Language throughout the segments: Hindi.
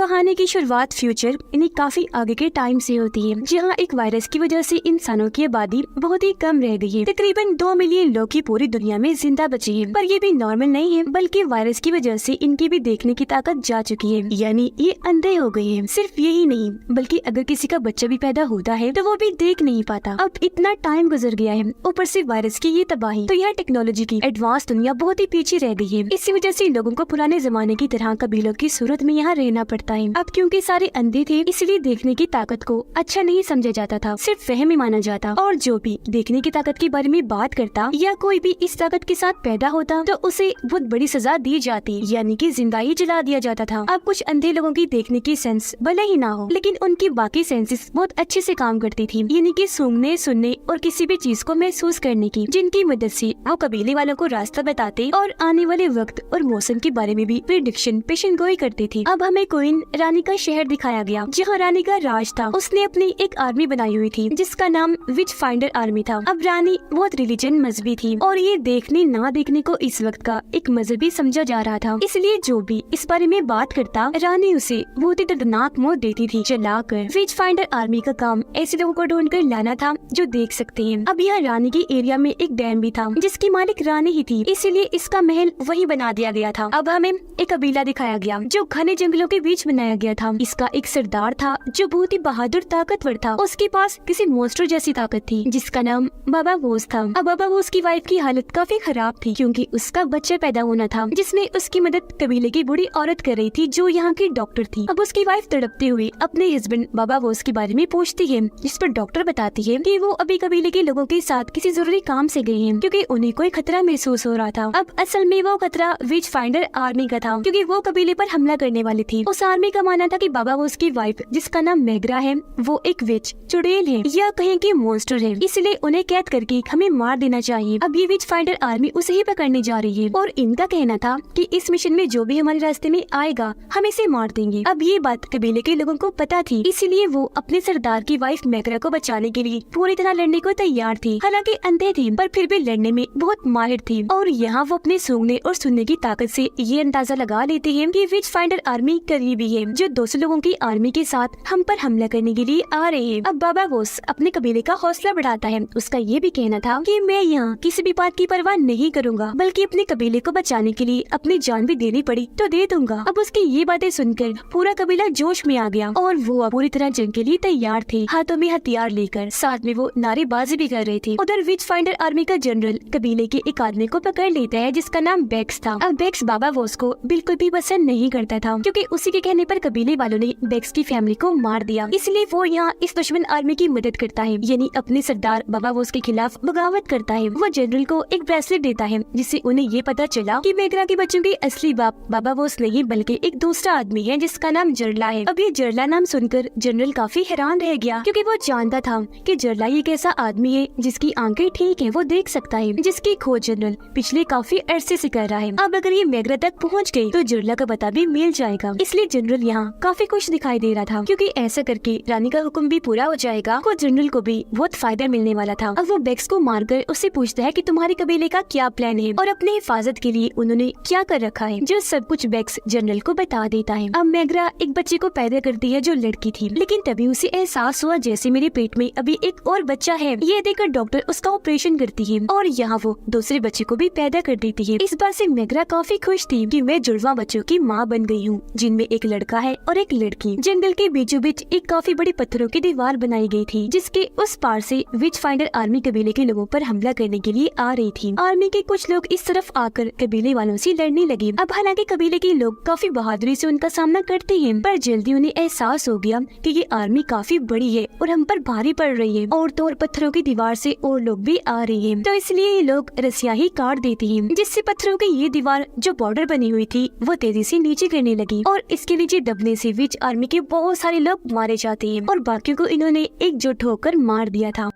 कहानी की शुरुआत फ्यूचर यानी काफी आगे के टाइम से होती है, जहाँ एक वायरस की वजह से इंसानों की आबादी बहुत ही कम रह गई है। तकरीबन 2 मिलियन लोग की पूरी दुनिया में जिंदा बचे हैं, पर ये भी नॉर्मल नहीं है, बल्कि वायरस की वजह से इनकी भी देखने की ताकत जा चुकी है, यानी ये अंधे हो गए हैं। सिर्फ यही नहीं, बल्कि अगर किसी का बच्चा भी पैदा होता है तो वो भी देख नहीं पाता। अब इतना टाइम गुजर गया है, ऊपर से वायरस की ये तबाही, तो यह टेक्नोलॉजी की एडवांस दुनिया बहुत ही पीछे रह गई है। इसी वजह से लोगों को पुराने जमाने की तरह कबीलों की सूरत में यहाँ रहना पड़ता है। अब क्योंकि सारे अंधे थे, इसलिए देखने की ताकत को अच्छा नहीं समझा जाता था, सिर्फ वहम ही माना जाता। और जो भी देखने की ताकत के बारे में बात करता या कोई भी इस ताकत के साथ पैदा होता तो उसे बहुत बड़ी सजा दी जाती, यानी कि जिंदा ही जला दिया जाता था। अब कुछ अंधे लोगों की देखने की सेंस भले ही ना हो, लेकिन उनकी बाकी सेंसेस बहुत अच्छे से काम करती थी, यानी कि सूंघने, सुनने और किसी भी चीज को महसूस करने की, जिनकी मदद से वो कबीले वालों को रास्ता बताते और आने वाले वक्त और मौसम के बारे में भी प्रेडिक्शन पेशन गोई करती थी। अब हमें क्वीन रानी का शहर दिखाया गया, जहाँ रानी का राज था। उसने अपनी एक आर्मी बनाई हुई थी जिसका नाम विच फाइंडर आर्मी था। अब रानी बहुत रिलीजन मजहबी थी और ये देखने ना देखने को इस वक्त का एक मजहबी समझा जा रहा था, इसलिए जो भी इस बारे में बात करता रानी उसे बहुत ही दर्दनाक मौत देती थी जलाकर। विच फाइंडर आर्मी का काम ऐसे लोगों को ढूंढ कर लाना था जो देख सकते हैं। अब यहाँ रानी के एरिया में एक डैम भी था जिसकी मालिक रानी ही थी, इसीलिए इसका महल वही बना दिया गया था। अब हमें एक कबीला दिखाया गया जो घने जंगलों के बीच बनाया गया था। इसका एक सरदार था जो बहुत ही बहादुर ताकतवर था। उसके पास किसी मॉन्स्टर जैसी ताकत थी जिसका नाम बाबा वोस था। अब बाबा वोस की वाइफ की हालत काफी खराब थी क्योंकि उसका बच्चा पैदा होना था, जिसमें उसकी मदद कबीले की बूढ़ी औरत कर रही थी जो यहाँ की डॉक्टर थी। अब उसकी वाइफ तड़पते हुए अपने हस्बैंड बाबा वोस के बारे में पूछती है, जिस पर डॉक्टर बताती है कि वो अभी कबीले के लोगों के साथ किसी जरूरी काम से गई हैं क्योंकि उन्हें कोई खतरा महसूस हो रहा था। अब असल में वो खतरा विच फाइंडर आर्मी का था क्योंकि वो कबीले पर हमला करने वाली थी। उस आर्मी का मानना था कि बाबा वोस की वाइफ जिसका नाम मेग्रा है वो एक विच चुड़ैल है या कहें कि मॉन्स्टर है, इसलिए उन्हें कैद करके हमें मार देना चाहिए। अब ये विच फाइंडर आर्मी उसे ही पकड़ने जा रही है और इनका कहना था कि इस मिशन में जो भी हमारे रास्ते में आएगा हम इसे मार देंगे। अब ये बात कबीले के लोगों को पता थी, इसीलिए वो अपने सरदार की वाइफ मेग्रा को बचाने के लिए पूरी तरह लड़ने को तैयार थी। हालांकि अंधे थी पर फिर भी लड़ने में बहुत माहिर थी और यहाँ वो अपने सूंघने और सुनने की ताकत से ये अंदाजा लगा लेती है कि विच फाइंडर आर्मी करीबी है जो 200 लोगों की आर्मी के साथ हम पर हमला करने के लिए आ रहे हैं। अब बाबा वोस अपने कबीले का हौसला बढ़ाता है। उसका ये भी कहना था कि मैं यहाँ किसी भी बात की परवाह नहीं करूँगा, बल्कि अपने कबीले को बचाने के लिए अपनी जान भी देनी पड़ी तो दे दूंगा। अब उसकी ये बातें सुनकर पूरा कबीला जोश में आ गया और वो पूरी तरह जंग के लिए तैयार थे, हाथों में हथियार लेकर। साथ में वो नारेबाजी भी कर रहे थे। उधर विच फाइंडर आर्मी का जनरल कबीले के एक आदमी को पकड़ लेता है जिसका नाम बेक्स था। अब बेक्स बाबा वोस को बिल्कुल भी पसंद नहीं करता था क्योंकि उसी के कहने पर कबीले वालों ने बेक्स की फैमिली को मार दिया, इसलिए वो यहाँ इस दुश्मन आर्मी की मदद करता है, यानी अपने सरदार बाबा वोस के खिलाफ बगावत करता है। वो जनरल को एक ब्रेसलेट देता है जिससे उन्हें ये पता चला कि मेग्रा के बच्चों के असली बाप बाबा वोस नहीं बल्कि एक दूसरा आदमी है जिसका नाम जरला है। अब ये जरला नाम सुनकर जनरल काफी हैरान रह गया क्योंकि वो जानता था कि जरला एक ऐसा आदमी है जिसकी आंखें ठीक है, वो देख सकता है, जिसकी खोज जनरल पिछले काफी अरसे से कर रहा है। अब अगर ये मेग्रा तक पहुँच गए तो जरला का पता भी मिल जाएगा, इसलिए जनरल यहाँ काफी खुश दिखाई दे रहा था क्योंकि ऐसा करके रानी का हुक्म भी पूरा हो जाएगा। को जनरल को भी बहुत फायदा मिलने वाला था। अब वो बेक्स को मारकर उससे पूछता है कि तुम्हारे कबीले का क्या प्लान है और अपने हिफाजत के लिए उन्होंने क्या कर रखा है, जो सब कुछ बेक्स जनरल को बता देता है। अब मेग्रा एक बच्चे को पैदा करती है जो लड़की थी, लेकिन तभी उसे एहसास हुआ जैसे मेरे पेट में अभी एक और बच्चा है। ये देखकर डॉक्टर उसका ऑपरेशन करती है और यहाँ वो दूसरे बच्चे को भी पैदा कर देती है। इस बात से मेग्रा काफी खुश थी कि मैं जुड़वा बच्चों की माँ बन गई हूँ, जिनमें एक लड़का है और एक लड़की। जंगल के बीचों बीच एक काफी बड़ी पत्थरों की दीवार बनाई गई थी जिसके उस पार से विच फाइंडर आर्मी कबीले के लोगों पर हमला करने के लिए आ रही थी। आर्मी के कुछ लोग इस तरफ आकर कबीले वालों से लड़ने लगे। अब हालांकि कबीले के लोग काफी बहादुरी से उनका सामना करते हैं, पर जल्दी उन्हें एहसास हो गया कि ये आर्मी काफी बड़ी है और हम पर भारी पड़ रही है और तो और पत्थरों की दीवार से और लोग भी आ रही है, तो इसलिए ये लोग रस्सियां ही काट देती हैं, जिससे पत्थरों की ये दीवार जो बॉर्डर बनी हुई थी वो तेजी से नीचे गिरने लगी और इसके नीचे दबने से विच आर्मी के बहुत सारे लोग मारे जाते हैं और बाकियों को इन्होंने एकजुट होकर मार दिया था।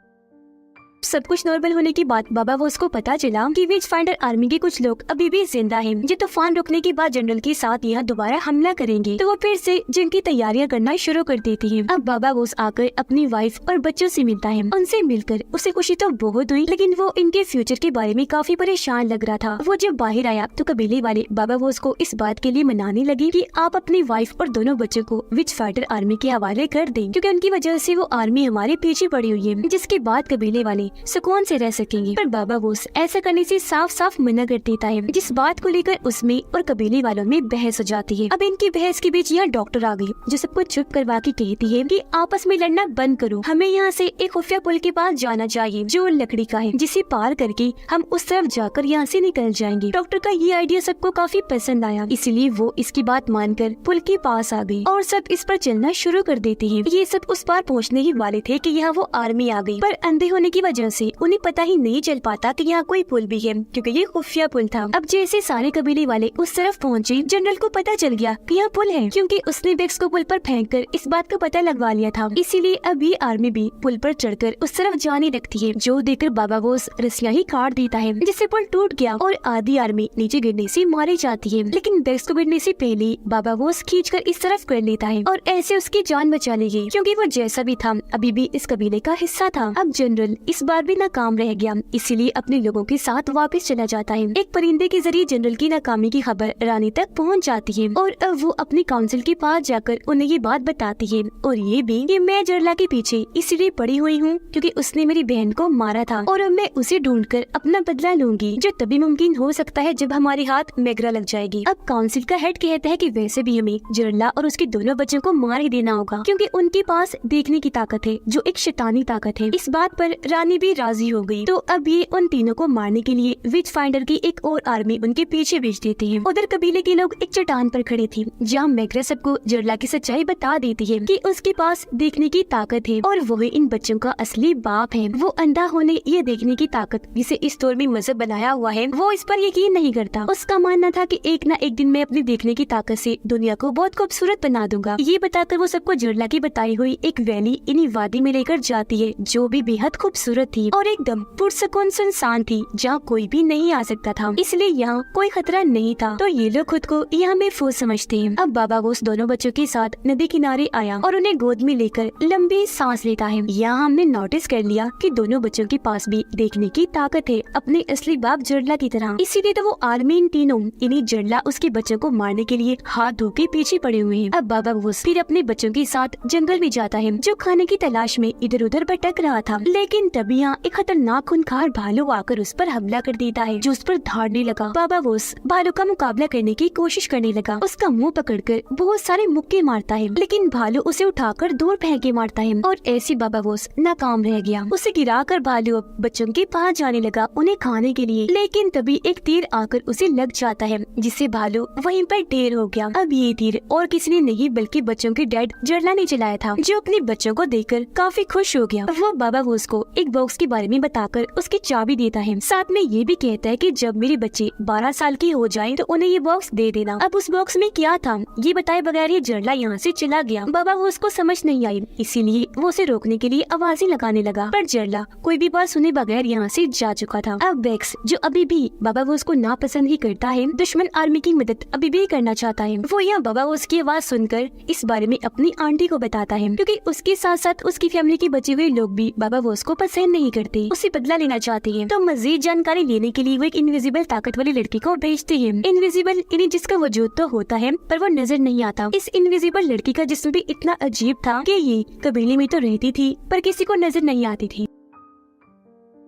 सब कुछ नॉर्मल होने के बाद बाबा वोस को पता चला कि विच फाइंडर आर्मी के कुछ लोग अभी भी जिंदा हैं, जो तूफान रुकने के बाद जनरल के साथ यहाँ दोबारा हमला करेंगे। तो वो फिर से जंग की तैयारियां करना शुरू कर देती है। अब बाबा वोस आकर अपनी वाइफ और बच्चों से मिलता है। उनसे मिलकर उसे खुशी तो बहुत हुई, लेकिन वो इनके फ्यूचर के बारे में काफी परेशान लग रहा था। वो जब बाहर आया तो कबीले वाले बाबा वोस को इस बात के लिए मनाने लगे कि आप अपनी वाइफ और दोनों बच्चों को विच फाइटर आर्मी के हवाले कर दें, क्योंकि उनकी वजह से वो आर्मी हमारे पीछे पड़ी हुई है, जिसके बाद कबीले वाले सुकून से रह सकेंगे। पर बाबा वोस ऐसा करने से साफ साफ मना कर देता है, जिस बात को लेकर उसमें और कबीले वालों में बहस हो जाती है। अब इनकी बहस के बीच यहाँ डॉक्टर आ गई, जो सबको चुप करवा के कहती है कि आपस में लड़ना बंद करो, हमें यहाँ से एक खुफिया पुल के पास जाना चाहिए जो लकड़ी का है, जिसे पार करके हम उस तरफ जाकर यहाँ से निकल जाएंगे। डॉक्टर का ये आइडिया सबको काफी पसंद आया, इसलिए वो इसकी बात मानकर पुल के पास आ गई और सब इस पर चलना शुरू कर देते हैं। ये सब उस पार पहुँचने ही वाले थे कि यहाँ वो आर्मी आ गई, पर अंधे होने की वजह से उन्हें पता ही नहीं चल पाता कि यहाँ कोई पुल भी है, क्योंकि ये खुफिया पुल था। अब जैसे सारे कबीले वाले उस तरफ पहुँचे, जनरल को पता चल गया कि यहाँ पुल है, क्योंकि उसने बेक्स को पुल पर फेंककर इस बात का पता लगवा लिया था। इसीलिए अब ये आर्मी भी पुल पर चढ़कर उस तरफ जाने लगती है, जो देखकर बाबा वोस रस्सियां ही काट देता है, जिससे पुल टूट गया और आधी आर्मी नीचे गिरने से मारी जाती है। लेकिन बेक्स को गिरने से पहले बाबा वोस खींचकर इस तरफ कर लेता है और ऐसे उसकी जान बचा ली गई, क्योंकि वो जैसा भी था अभी भी इस कबीले का हिस्सा था। अब जनरल इस बार भी नाकाम रह गया, इसीलिए अपने लोगों के साथ वापस चला जाता है। एक परिंदे के जरिए जनरल की नाकामी की खबर रानी तक पहुंच जाती है और अब वो अपनी काउंसिल के पास जाकर उन्हें ये बात बताती है, और ये भी कि मैं जरला के पीछे इसलिए पड़ी हुई हूँ क्योंकि उसने मेरी बहन को मारा था और अब मैं उसे ढूंढकर अपना बदला लूंगी, जो तभी मुमकिन हो सकता है जब हमारे हाथ मैगरा लग जाएगी। अब काउंसिल का हेड कहता है कि वैसे भी हमें जरला और उसके दोनों बच्चों को मार ही देना होगा, क्योंकि उनके पास देखने की ताकत है, जो एक शैतानी ताकत है। इस बात पर रानी भी राजी हो गई। तो अब ये उन तीनों को मारने के लिए विच फाइंडर की एक और आर्मी उनके पीछे भेज देती है। उधर कबीले के लोग एक चट्टान पर खड़े थे, जहाँ मैग्रा सबको जरला की सच्चाई बता देती है कि उसके पास देखने की ताकत है और वही इन बच्चों का असली बाप है। वो अंधा होने ये देखने की ताकत जिसे इस दौर में मजहब बनाया हुआ है, वो इस पर यकीन नहीं करता। उसका मानना था कि एक न एक दिन मैं अपनी देखने की ताकत से दुनिया को बहुत खूबसूरत बना दूंगा। ये बताकर वो सबको जरला की बताई हुई एक वैली इन्हीं वादी में लेकर जाती है, जो भी बेहद खूबसूरत थी और एकदम पुरसकून सुनसान थी, जहाँ कोई भी नहीं आ सकता था, इसलिए यहाँ कोई खतरा नहीं था। तो ये लोग खुद को यहाँ महफूज समझते हैं। अब बाबा वोस दोनों बच्चों के साथ नदी किनारे आया और उन्हें गोद में लेकर लंबी सांस लेता है। यहाँ हमने नोटिस कर लिया कि दोनों बच्चों के पास भी देखने की ताकत है, अपने असली बाप जरला की तरह। इसीलिए तो वो आर्मी इन तीनों इन्हीं जरला उसके बच्चों को मारने के लिए हाथ धो के पीछे पड़े हुए हैं। अब बाबा वोस फिर अपने बच्चों के साथ जंगल में जाता है, जो खाने की तलाश में इधर उधर भटक रहा था। लेकिन तभी यहाँ एक खतरनाक खूंखार भालू आकर उस पर हमला कर देता है, जो उस पर धाड़ने लगा। बाबा वोस भालू का मुकाबला करने की कोशिश करने लगा, उसका मुंह पकड़कर बहुत सारे मुक्के मारता है, लेकिन भालू उसे उठाकर दूर फेंक के मारता है और ऐसे बाबा वोस नाकाम रह गया। उसे गिराकर भालू अब बच्चों के पास जाने लगा उन्हें खाने के लिए, लेकिन तभी एक तीर आकर उसे लग जाता है, जिससे भालू वहीं पर ढेर हो गया। अब ये तीर और किसी ने नहीं बल्कि बच्चों के डैड जरला ने चलाया था, जो अपने बच्चों को देखकर काफी खुश हो गया। वो बाबा वोस को एक बॉक्स के बारे में बताकर उसकी चाबी देता है, साथ में ये भी कहता है कि जब मेरे बच्चे 12 साल के हो जाएं तो उन्हें ये बॉक्स दे देना। अब उस बॉक्स में क्या था ये बताए बगैर ये जरला यहाँ से चला गया। बाबा वोस को समझ नहीं आई, इसीलिए वो उसे रोकने के लिए आवाजें लगाने लगा, पर जरला कोई भी बात सुने बगैर यहाँ से जा चुका था। अब बेक्स, जो अभी भी बाबा वोस को नापसंद ही करता है, दुश्मन आर्मी की मदद अभी भी करना चाहता है। वो यहाँ बाबा वोस की आवाज सुनकर इस बारे में अपनी आंटी को बताता है, क्योंकि उसके साथ साथ उसकी फैमिली के बचे हुए लोग भी बाबा वोस को पसंद नहीं करते, उसे बदला लेना चाहते हैं। तो मजीद जानकारी लेने के लिए वो एक इनविजिबल ताकत वाली लड़की को भेजते हैं। इनविजिबल यानी जिसका वजूद तो होता है पर वो नजर नहीं आता। इस इनविजिबल लड़की का जिस्म भी इतना अजीब था कि ये कबीले में तो रहती थी पर किसी को नजर नहीं आती थी।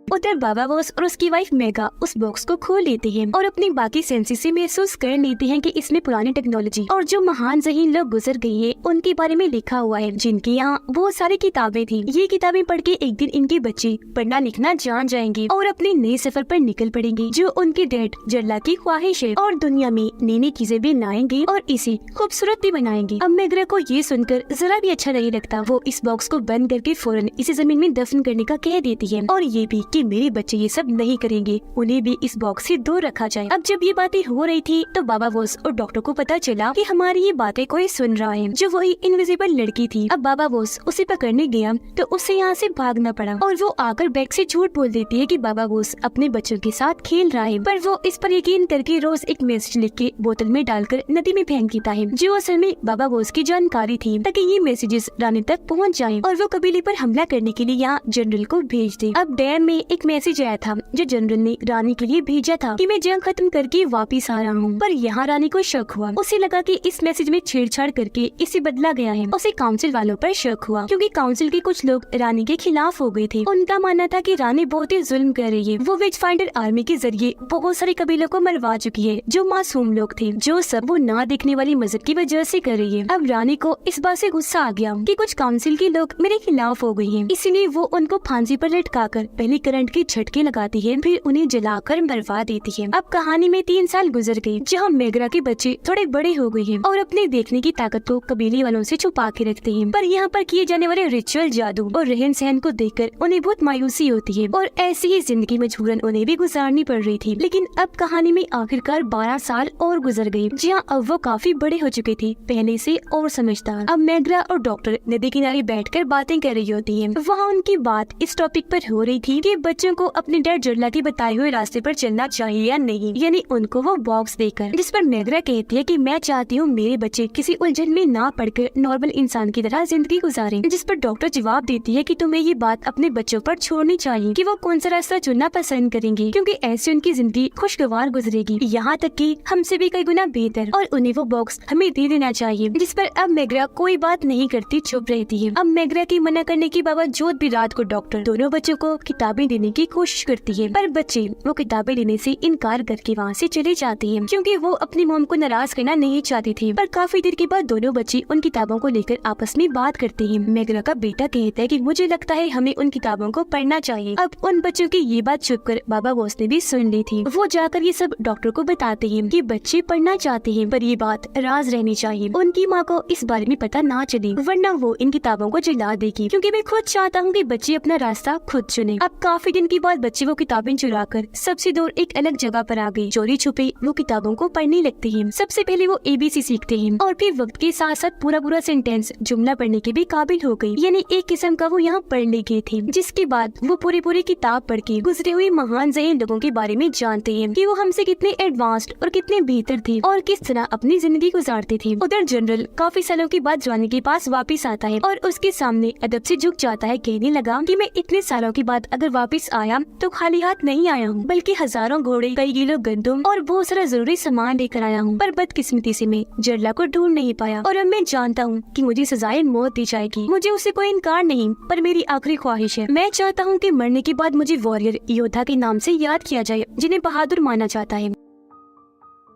उधर बाबा वोस और उसकी वाइफ मेगा उस बॉक्स को खोल लेते हैं और अपनी बाकी सेंसेस से महसूस कर लेते हैं कि इसमें पुरानी टेक्नोलॉजी और जो महान ज़हीन लोग गुजर गए हैं उनके बारे में लिखा हुआ है, जिनकी यहाँ बहुत सारी किताबें थी। ये किताबें पढ़ के एक दिन इनके बच्चे पढ़ना लिखना जान जाएंगे और अपने नए सफर पर निकल पड़ेंगे, जो उनके डैड जरला की ख्वाहिश है, और दुनिया में नई नई चीजें भी लाएंगे और इसे खूबसूरत भी बनाएंगे। अब मेगरा को ये सुनकर जरा भी अच्छा नहीं लगता। वो इस बॉक्स को बंद करके फौरन इसे जमीन में दफन करने का कह देती है और ये भी कि मेरे बच्चे ये सब नहीं करेंगे, उन्हें भी इस बॉक्स से दूर रखा जाए। अब जब ये बातें हो रही थी तो बाबा बोस और डॉक्टर को पता चला कि हमारी ये बातें कोई सुन रहा है, जो वही इनविजिबल लड़की थी। अब बाबा बोस उसे पकड़ने गया तो उसे यहाँ से भागना पड़ा और वो आकर बैग से झूठ बोल देती है कि बाबा बोस अपने बच्चों के साथ खेल रहा है, पर वो इस पर यकीन करके रोज एक मैसेज लिख के बोतल में डालकर नदी में फेंक देता है, जो असल में बाबा बोस की जानकारी थी, ताकि ये मैसेजेस रानी तक पहुँच जाए और वो कबीले पर हमला करने के लिए यहाँ जनरल को भेज दे। अब डैम में एक मैसेज आया था जो जनरल ने रानी के लिए भेजा था कि मैं जंग खत्म करके वापिस आ रहा हूँ, पर यहाँ रानी को शक हुआ। उसे लगा कि इस मैसेज में छेड़छाड़ करके इसे बदला गया है। उसे काउंसिल वालों पर शक हुआ क्योंकि काउंसिल के कुछ लोग रानी के खिलाफ हो गए थे। उनका मानना था कि रानी बहुत ही जुल्म कर रही है, वो विच फाइंडर आर्मी के जरिए बहुत सारे कबीलों को मरवा चुकी है जो मासूम लोग थे, जो सब वो ना देखने वाली मजहब की वजह से कर रही है। अब रानी को इस बात से गुस्सा आ गया कि कुछ काउंसिल के लोग मेरे खिलाफ हो गए हैं, इसीलिए वो उनको फांसी पर लटकाकर पहले करंट के झटके लगाती है, फिर उन्हें जलाकर मरवा देती है। अब कहानी में 3 साल गुजर गए, जहाँ मेगरा के बच्चे थोड़े बड़े हो गए हैं और अपने देखने की ताकत को कबीले वालों से छुपा के रखते हैं, पर यहाँ पर किए जाने वाले रिचुअल, जादू और रहन सहन को देखकर उन्हें बहुत मायूसी होती है और ऐसी ही जिंदगी मजबूरन उन्हें भी गुजारनी पड़ रही थी। लेकिन अब कहानी में आखिरकार 12 साल और गुजर गए, जहाँ अब वो काफी बड़े हो चुके थे, पहले से और समझदार। अब मेगरा और डॉक्टर नदी किनारे बैठकर बातें कर रही होती हैं। वहाँ उनकी बात इस टॉपिक पर हो रही थी कि बच्चों को अपने डैड जरला के बताए हुए रास्ते पर चलना चाहिए या नहीं, यानी उनको वो बॉक्स देकर, जिस पर मेगरा कहती है कि मैं चाहती हूँ मेरे बच्चे किसी उलझन में ना पड़कर नॉर्मल इंसान की तरह जिंदगी गुजारें, जिस पर डॉक्टर जवाब देती है कि तुम्हें ये बात अपने बच्चों पर छोड़नी चाहिए कि वो कौन सा रास्ता चुनना पसंद करेंगे, क्योंकि ऐसे उनकी जिंदगी खुशगवार गुजरेगी, यहाँ तक कि हमसे भी कई गुना बेहतर, और उन्हें वो बॉक्स हमें दे देना चाहिए। जिस पर अब मेगरा कोई बात नहीं करती, चुप रहती है। अब मेगरा की मना करने के बावजूद भी रात को डॉक्टर दोनों बच्चों को किताबें देने की कोशिश करती है, पर बच्चे वो किताबें लेने से इनकार करके वहाँ से चले जाते हैं, क्योंकि वो अपनी मॉम को नाराज करना नहीं चाहती थी। पर काफी देर के बाद दोनों बच्चे उन किताबों को लेकर आपस में बात करते हैं। मेगरा का बेटा कहता है कि मुझे लगता है हमें उन किताबों को पढ़ना चाहिए। अब उन बच्चों की ये बात छुपकर बाबा बोस ने भी सुन ली थी। वो जाकर ये सब डॉक्टर को बताते हैं कि बच्चे पढ़ना चाहते हैं, पर ये बात राज रहनी चाहिए, उनकी माँ को इस बारे में पता ना चले, वरना वो इन किताबों को जला देगी, क्योंकि मैं खुद चाहता हूँ कि बच्चे अपना रास्ता खुद चुने। अब काफी दिन के बाद बच्चे वो किताबें चुराकर सबसे दूर एक अलग जगह पर आ गए। चोरी छुपे वो किताबों को पढ़ने लगते हैं। सबसे पहले वो ABC सीखते हैं और फिर वक्त के साथ साथ पूरा सेंटेंस, जुमला पढ़ने के भी काबिल हो गई, यानी एक किस्म का वो यहाँ पढ़ने गए थे। जिसके बाद वो पूरी किताब पढ़ के गुजरे हुए महान जहीन लोगों के बारे में जानते हैं कि वो हमसे कितने एडवांस्ड और कितने बेहतर थे और किस तरह अपनी जिंदगी गुजारते थे। उधर जनरल काफी सालों के बाद रानी के पास वापस आता है और उसके सामने अदब से झुक जाता है, कहने लगा कि मैं इतने सालों के बाद अगर वापस आया तो खाली हाथ नहीं आया हूँ, बल्कि हजारों घोड़े, कई किलो गंदम और बहुत सारा जरूरी सामान लेकर आया हूँ। पर बदकिस्मती से मैं जरला को ढूंढ नहीं पाया और अब मैं जानता हूँ कि मुझे सजाए मौत दी जाएगी। मुझे उससे कोई इनकार नहीं, पर मेरी आखिरी ख्वाहिश है, मैं चाहता हूँ कि मरने के बाद मुझे वॉरियर, योद्धा के नाम से याद किया जाए, जिन्हें बहादुर माना जाता है।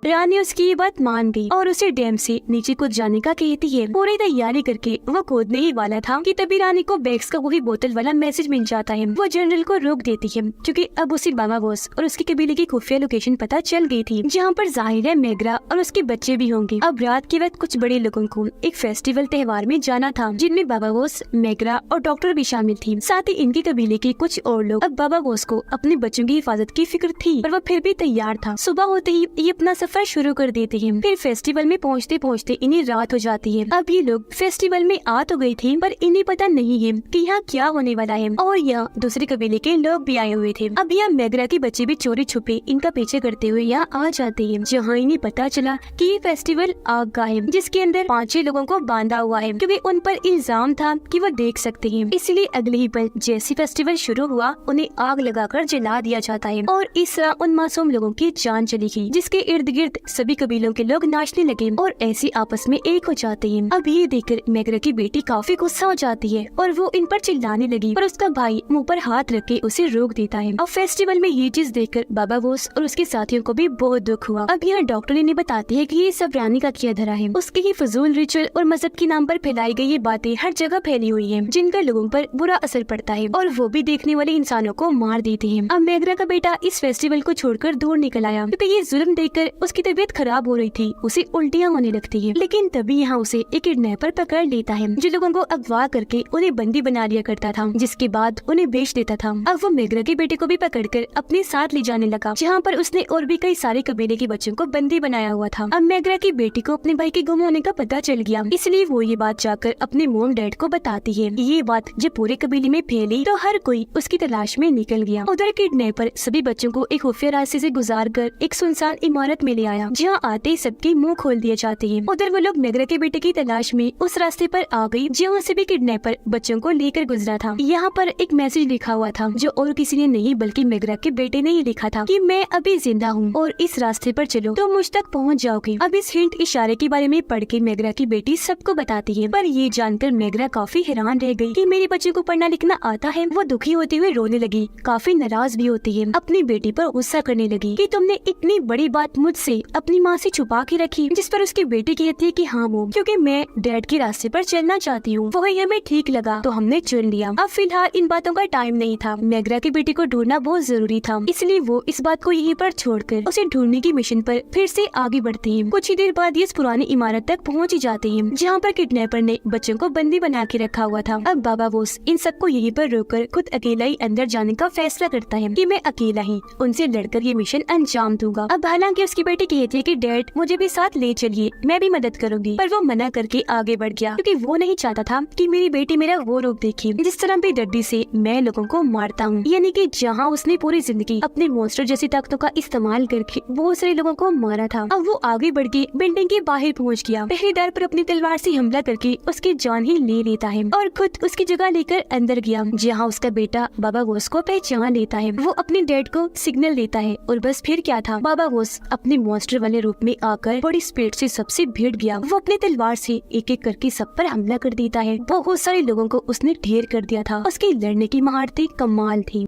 रानी उसकी ये बात मान गई और उसे डैम से नीचे कूद जाने का कहती है। पूरी तैयारी करके वो कूदने ही वाला था कि तभी रानी को बैग्स का वही बोतल वाला मैसेज मिल जाता है। वो जनरल को रोक देती है, क्योंकि अब उसे बाबा बोस और उसके कबीले की खुफिया लोकेशन पता चल गई थी, जहाँ पर जाहिर है मेगरा और उसके बच्चे भी होंगे। अब रात के वक्त कुछ बड़े लोगों को एक फेस्टिवल त्योहार में जाना था, जिनमें बाबा बोस, मेगरा और डॉक्टर भी शामिल थी। साथ ही इनके कबीले के कुछ और लोग। अब बाबा बोस को अपने बच्चों की हिफाजत की फिक्र थी, पर वह फिर भी तैयार था। सुबह होते ही ये अपना सफर शुरू कर देते हैं। फिर फेस्टिवल में पहुँचते पहुँचते इन्हें रात हो जाती है। अब ये लोग फेस्टिवल में आ तो गए थे, पर इन्हें पता नहीं है कि यहाँ क्या होने वाला है, और यहाँ दूसरे कबीले के लोग भी आए हुए थे। अब यहाँ मेगरा के बच्चे भी चोरी छुपे इनका पीछे करते हुए यहाँ आ जाते हैं, जहाँ इन्हें पता चला कि ये फेस्टिवल आग का है, जिसके अंदर 5-6 लोगों को बांधा हुआ है, क्योंकि उन पर इल्जाम था कि वो देख सकते हैं। इसलिए अगले ही पल जैसे फेस्टिवल शुरू हुआ, उन्हें आग लगाकर जला दिया जाता है और इस तरह उन मासूम लोगों की जान चली गई, जिसके इर्द गिर्द सभी कबीलों के लोग नाचने लगे और ऐसे आपस में एक हो जाते हैं। अब ये देखकर मेगरा की बेटी काफी गुस्सा हो जाती है और वो इन पर चिल्लाने लगी, पर उसका भाई मुंह पर हाथ रख के उसे रोक देता है। अब फेस्टिवल में ये चीज देखकर बाबा बोस और उसके साथियों को भी बहुत दुख हुआ। अब यहाँ डॉक्टर इन्हें बताती है कि ये सब रानी का किया धरा है, उसके ही फजूल रिचुअल और मजहब के नाम पर फैलाई गई ये बातें हर जगह फैली हुई है, जिनका लोगों पर बुरा असर पड़ता है और वो भी देखने वाले इंसानों को मार देते हैं। अब मेगरा का बेटा इस फेस्टिवल को छोड़कर दूर निकल आया, क्योंकि ये जुल्म देखकर उसके उसकी तबीयत खराब हो रही थी, उसे उल्टियाँ होने लगती है। लेकिन तभी यहाँ उसे एक किडनैपर पकड़ लेता है जो लोगों को अगवा करके उन्हें बंदी बना लिया करता था, जिसके बाद उन्हें बेच देता था। अब वो मेग्रा के बेटे को भी पकड़कर अपने साथ ले जाने लगा, जहाँ पर उसने और भी कई सारे कबीले के बच्चों को बंदी बनाया हुआ था। अब मेग्रा की बेटी को अपने भाई के गुम होने का पता चल गया, इसलिए वो ये बात जाकर अपने मोम डैड को बताती है। ये बात जब पूरे कबीले में फैली तो हर कोई उसकी तलाश में निकल गया। उधर किडनैपर सभी बच्चों को एक खुफिया रास्ते से गुजार कर एक सुनसान इमारत में ले आया, जहाँ आते ही सबके मुंह खोल दिए जाते हैं। उधर वो लोग मेग्रा के बेटे की तलाश में उस रास्ते पर आ गई, जहाँ से भी किडनैपर बच्चों को लेकर गुजरा था। यहाँ पर एक मैसेज लिखा हुआ था जो और किसी ने नहीं बल्कि मेग्रा के बेटे ने ही लिखा था कि मैं अभी जिंदा हूँ और इस रास्ते पर चलो तो मुझ तक पहुँच जाओगे। अब इस हिंट इशारे के बारे में पढ़ के मेग्रा की बेटी सबको बताती है, पर ये जानकर मेग्रा काफी हैरान रह गई कि मेरे बच्चे को पढ़ना लिखना आता है। वो दुखी होते हुए रोने लगी, काफी नाराज भी होती है, अपनी बेटी पर गुस्सा करने लगी कि तुमने इतनी बड़ी बात मुझसे अपनी माँ से छुपा के रखी। जिस पर उसकी बेटी कहती है कि हाँ वो क्योंकि मैं डैड के रास्ते पर चलना चाहती हूँ, वही हमें ठीक लगा तो हमने चुन लिया। अब फिलहाल इन बातों का टाइम नहीं था, मेग्रा की बेटी को ढूंढना बहुत जरूरी था, इसलिए वो इस बात को यहीं पर छोड़कर उसे ढूंढने की मिशन पर फिर से आगे बढ़ती है। कुछ ही देर बाद ये इस पुरानी इमारत तक पहुँच जाते हैं, जहाँ पर किडनैपर ने बच्चों को बंदी बना के रखा हुआ था। अब बाबा बोस इन सबको यहीं पर रोककर खुद अकेला ही अंदर जाने का फैसला करता है कि मैं अकेला ही उनसे लड़कर ये मिशन अंजाम दूंगा। अब हालांकि उसकी बेटी कहती है कि डैड मुझे भी साथ ले चलिए, मैं भी मदद करूंगी, पर वो मना करके आगे बढ़ गया क्योंकि वो नहीं चाहता था कि मेरी बेटी मेरा वो रूप देखे जिस तरह बेदर्दी से मैं लोगों को मारता हूँ। यानी कि जहाँ उसने पूरी जिंदगी अपने मॉन्स्टर जैसी ताकतों का इस्तेमाल करके बहुत सारे लोगों को मारा था। अब वो आगे बढ़ के बिल्डिंग के बाहर पहुँच गया, पहरेदार पर अपनी तलवार से हमला करके उसकी जान ही ले लेता है और खुद उसकी जगह लेकर अंदर गया, जहाँ उसका बेटा बाबा बोस को पहचान लेता है। वो अपने डैड को सिग्नल देता है और बस फिर क्या था, बाबा बोस अपने मॉन्स्टर वाले रूप में आकर बड़ी स्पीड से सबसे भिड़ गया। वो अपनी तलवार से एक एक करके सब पर हमला कर देता है। बहुत सारे लोगों को उसने ढेर कर दिया था। उसकी लड़ने की महारतें कमाल थी।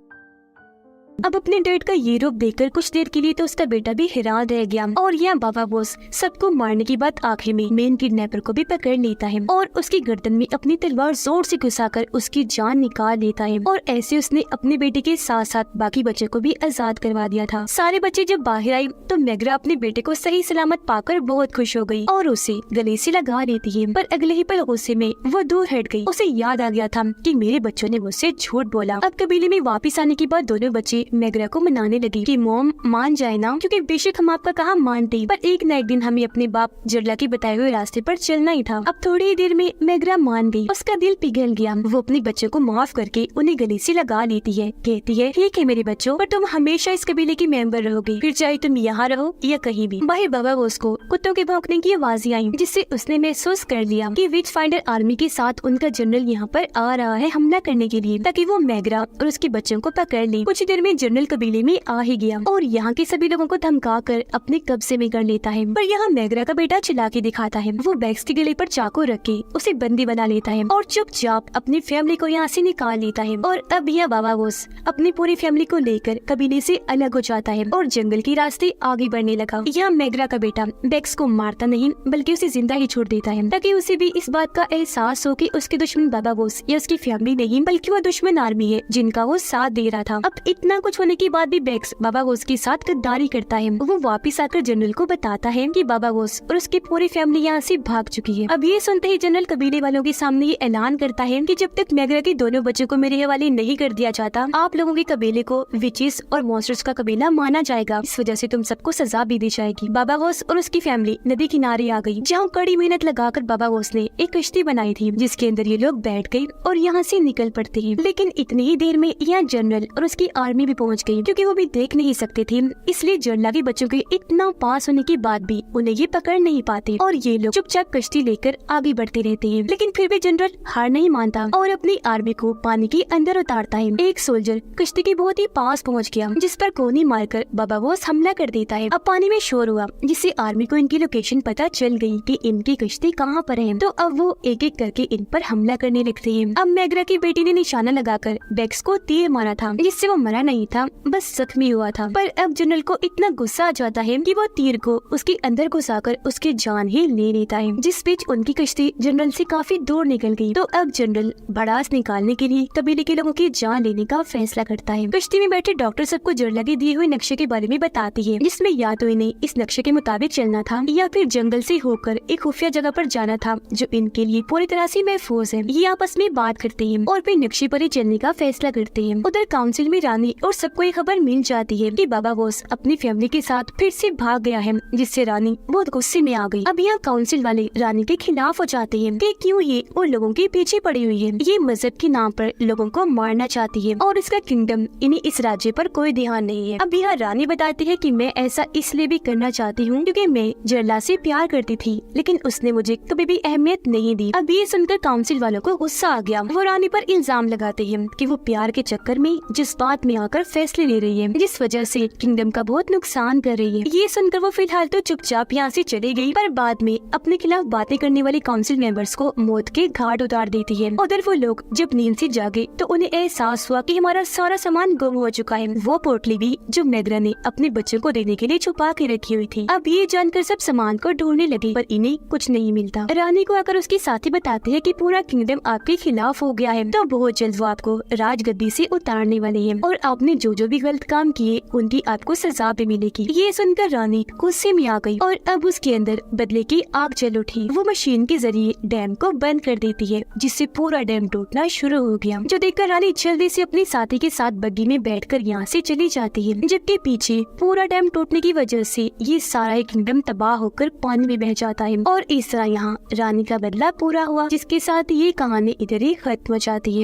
अब अपने डैड का ये रूप देखकर कुछ देर के लिए तो उसका बेटा भी हैरान रह गया और यहाँ बाबा बोस सबको मारने की बात आखिर में मेन किडनैपर को भी पकड़ लेता है और उसकी गर्दन में अपनी तलवार जोर से घुसाकर उसकी जान निकाल लेता है। और ऐसे उसने अपने बेटे के साथ साथ बाकी बच्चों को भी आजाद करवा दिया था। सारे बच्चे जब बाहर आए तो मेग्रा अपने बेटे को सही सलामत पाकर बहुत खुश हो गई और उसे गले से लगा लेती है, पर अगले ही पल गुस्से में वो दूर हट गई। उसे याद आ गया था कि मेरे बच्चों ने मुझसे झूठ बोला। अब कबीले में वापिस आने के बाद दोनों बच्चे मेग्रा को मनाने लगी कि मॉम मान जाए ना, क्योंकि बेशक हम आपका कहा मानते, पर एक न एक दिन हमें अपने बाप जरला के बताए हुए रास्ते पर चलना ही था। अब थोड़ी ही देर में मेग्रा मान गई, उसका दिल पिघल गया। वो अपने बच्चों को माफ करके उन्हें गले से लगा लेती है, कहती है ठीक है मेरे बच्चों, पर तुम हमेशा इस कबीले की मेंबर रहोगे, फिर चाहे तुम यहाँ रहो या कहीं भी। बाहर बाबा बोस को कुत्तों के भौंकने की आवाज़ें आई, जिससे उसने महसूस कर लिया कि विच फाइंडर आर्मी के साथ उनका जनरल यहाँ पर आ रहा है हमला करने के लिए, ताकि वो मेग्रा और उसके बच्चों को पकड़ ले। कुछ देर में जनरल कबीले में आ ही गया और यहाँ के सभी लोगों को धमका कर अपने कब्जे में कर लेता है। पर यहाँ मेग्रा का बेटा चिल्लाके दिखाता है। वो बैग्स के गले पर चाकू रख के उसे बंदी बना लेता है और चुपचाप अपनी फैमिली को यहाँ से निकाल लेता है। और अब यह बाबा बोस अपनी पूरी फैमिली को लेकर कबीले से अलग हो जाता है और जंगल के रास्ते आगे बढ़ने लगा। यहाँ मेग्रा का बेटा बैग्स को मारता नहीं बल्कि उसे जिंदा ही छोड़ देता है, ताकि उसे भी इस बात का एहसास हो कि उसके दुश्मन बाबा बोस या उसकी फैमिली नहीं बल्कि वो दुश्मन आर्मी है जिनका वो साथ दे रहा था। अब इतना कुछ होने के बाद भी बैग्स बाबा बोस के साथ गद्दारी करता है। वो वापिस आकर जनरल को बताता है कि बाबा बोस और उसकी पूरी फैमिली यहाँ से भाग चुकी है। अब ये सुनते ही जनरल कबीले वालों के सामने ये ऐलान करता है कि जब तक मेग्रा के दोनों बच्चों को मेरे हवाले नहीं कर दिया जाता, आप लोगों के कबीले को विचेस और मॉन्स्टर्स का कबीला माना जाएगा। इस वजह से तुम सबको सजा भी दी जाएगी। बाबा बोस और उसकी फैमिली नदी किनारे आ गई, जहाँ कड़ी मेहनत लगाकर बाबा बोस ने एक कश्ती बनाई थी, जिसके अंदर ये लोग बैठ गए और यहाँ से निकल पड़ते हैं। लेकिन इतनी ही देर में यहाँ जनरल और उसकी आर्मी भी पहुँच गयी, क्योंकि वो भी देख नहीं सकते थे, इसलिए जरला के बच्चों के इतना पास होने के बाद भी उन्हें ये पकड़ नहीं पाते और ये लोग चुपचाप कश्ती लेकर आगे बढ़ते रहते हैं। लेकिन फिर भी जनरल हार नहीं मानता और अपनी आर्मी को पानी के अंदर उतारता है। एक सोल्जर कश्ती के बहुत ही पास पहुंच गया, जिस पर गोली मारकर बाबा बोस हमला कर देता है। अब पानी में शोर हुआ, जिससे आर्मी को इनकी लोकेशन पता चल गई कि इनकी कश्ती कहाँ पर है। तो अब वो एक एक करके इन पर हमला करने लगते हैं। अब मेग्रा की बेटी ने निशाना लगाकर बैग्स को तीर मारा था, जिससे वो मरा नहीं नहीं था, बस जख्मी हुआ था। पर अब जनरल को इतना गुस्सा आ जाता है कि वो तीर को उसके अंदर घुसाकर उसकी जान ही ले लेता है, जिस बीच उनकी कश्ती जनरल से काफी दूर निकल गई। तो अब जनरल भड़ास निकालने के लिए कबीले के लोगों की जान लेने का फैसला करता है। कश्ती में बैठे डॉक्टर सबको जड़ लगे दिए हुए नक्शे के बारे में बताती है, जिसमें या तो इन्हें इस नक्शे के मुताबिक चलना था या फिर जंगल से होकर एक खुफिया जगह पर जाना था जो इनके लिए पूरी तरह से महफूज है। ये आपस में बात करते हैं और फिर नक्शे पर ही चलने का फैसला करते हैं। उधर काउंसिल में रानी और सबको ये खबर मिल जाती है कि बाबा बोस अपनी फैमिली के साथ फिर से भाग गया है, जिससे रानी बहुत गुस्से में आ गई। अब यहाँ काउंसिल वाले रानी के खिलाफ हो जाते हैं कि क्यों ये उन लोगों के पीछे पड़ी हुई है। ये मजहब के नाम पर लोगों को मारना चाहती है और इसका किंगडम इन्हें इस राज्य पर कोई ध्यान नहीं है। अब यहाँ रानी बताती है कि मैं ऐसा इसलिए भी करना चाहती हूँ क्योंकि मैं जरला से प्यार करती थी, लेकिन उसने मुझे कभी भी अहमियत नहीं दी। अब ये सुनकर काउंसिल वालों को गुस्सा आ गया। वो रानी पर इल्जाम लगाते हैं कि वो प्यार के चक्कर में जज्बात में आकर फैसले ले रही है, जिस वजह से किंगडम का बहुत नुकसान कर रही है। ये सुनकर वो फिलहाल तो चुपचाप यहाँ से चली गई, पर बाद में अपने खिलाफ बातें करने वाले काउंसिल मेंबर्स को मौत के घाट उतार देती है। उधर वो लोग जब नींद से जागे तो उन्हें एहसास हुआ कि हमारा सारा सामान गुम हो चुका है, वो पोटली भी जो मैग्रा ने अपने बच्चों को देने के लिए छुपा के रखी हुई थी। अब ये जानकर सब सामान को ढूंढने लगे, पर इन्हें कुछ नहीं मिलता। रानी को आकर उसके साथी बताते हैं कि पूरा किंगडम आपके खिलाफ हो गया है, तो बहुत जल्द वो आपको राजगद्दी से उतारने वाले हैं और आपने जो जो भी गलत काम किए उनकी आपको सजा भी मिलेगी। ये सुनकर रानी गुस्से में आ गई और अब उसके अंदर बदले की आग जल उठी। वो मशीन के जरिए डैम को बंद कर देती है, जिससे पूरा डैम टूटना शुरू हो गया, जो देखकर रानी जल्दी से अपने साथी के साथ बग्गी में बैठकर यहाँ से चली जाती है। जबकि पीछे पूरा डैम टूटने की वजह से ये सारा किंगडम तबाह होकर पानी में बह जाता है और इस तरह यहाँ रानी का बदला पूरा हुआ, जिसके साथ ये कहानी इधर ही खत्म हो जाती है।